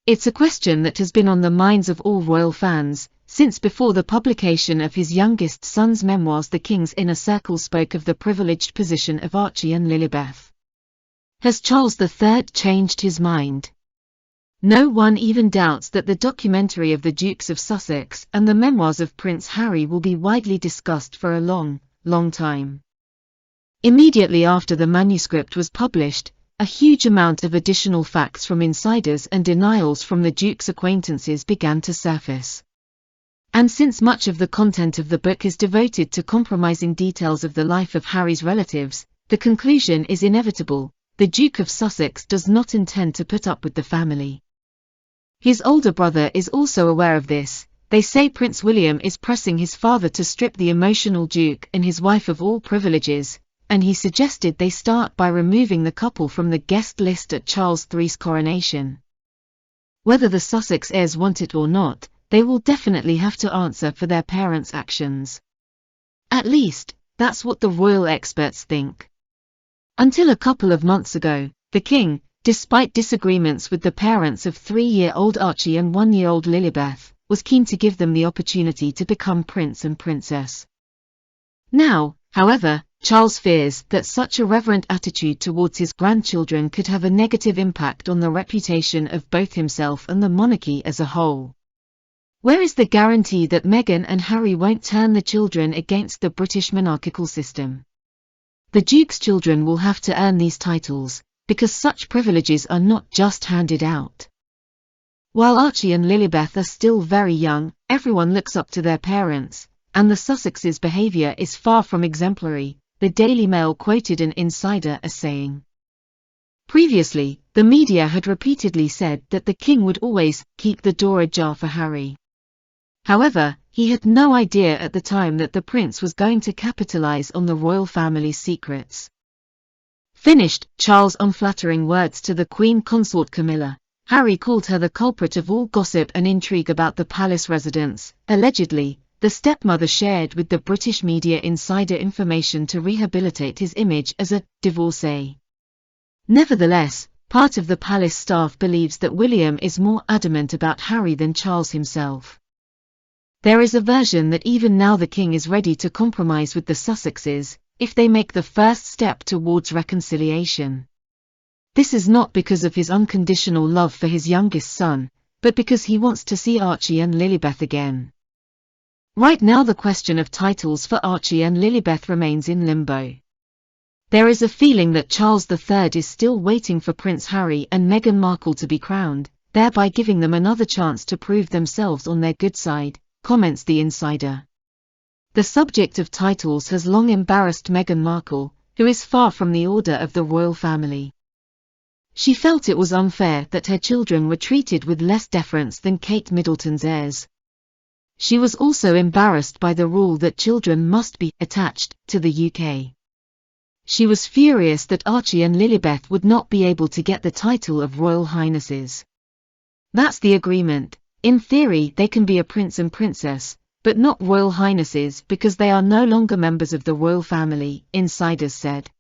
It's a question that has been on the minds of all royal fans, since before the publication of his youngest son's memoirs the King's inner circle spoke of the privileged position of Archie and Lilibeth. Has Charles III changed his mind? No one even doubts that the documentary of the Dukes of Sussex and the memoirs of Prince Harry will be widely discussed for a long time. Immediately after the manuscript was published, a huge amount of additional facts from insiders and denials from the Duke's acquaintances began to surface. And since much of the content of the book is devoted to compromising details of the life of Harry's relatives, the conclusion is inevitable: the Duke of Sussex does not intend to put up with the family. His older brother is also aware of this. They say Prince William is pressing his father to strip the emotional Duke and his wife of all privileges, and he suggested they start by removing the couple from the guest list at Charles III's coronation. Whether the Sussex heirs want it or not, they will definitely have to answer for their parents' actions. At least, that's what the royal experts think. Until a couple of months ago, the King, despite disagreements with the parents of 3-year-old Archie and 1-year-old Lilibeth, was keen to give them the opportunity to become prince and princess. Now, however, Charles fears that such a reverent attitude towards his grandchildren could have a negative impact on the reputation of both himself and the monarchy as a whole. Where is the guarantee that Meghan and Harry won't turn the children against the British monarchical system? The Duke's children will have to earn these titles, because such privileges are not just handed out. While Archie and Lilibeth are still very young, everyone looks up to their parents, and the Sussexes' behaviour is far from exemplary, the Daily Mail quoted an insider as saying. Previously, the media had repeatedly said that the King would always keep the door ajar for Harry. However, he had no idea at the time that the prince was going to capitalise on the royal family's secrets. Finished Charles' unflattering words to the Queen Consort Camilla. Harry called her the culprit of all gossip and intrigue about the palace residence. Allegedly, the stepmother shared with the British media insider information to rehabilitate his image as a divorcee. Nevertheless, part of the palace staff believes that William is more adamant about Harry than Charles himself. There is a version that even now the King is ready to compromise with the Sussexes, if they make the first step towards reconciliation. This is not because of his unconditional love for his youngest son, but because he wants to see Archie and Lilibeth again. Right now the question of titles for Archie and Lilibeth remains in limbo. There is a feeling that Charles III is still waiting for Prince Harry and Meghan Markle to be crowned, thereby giving them another chance to prove themselves on their good side, comments the insider. The subject of titles has long embarrassed Meghan Markle, who is far from the order of the royal family. She felt it was unfair that her children were treated with less deference than Kate Middleton's heirs. She was also embarrassed by the rule that children must be attached to the UK. She was furious that Archie and Lilibeth would not be able to get the title of Royal Highnesses. That's the agreement. In theory they can be a prince and princess, but not Royal Highnesses because they are no longer members of the royal family, insiders said.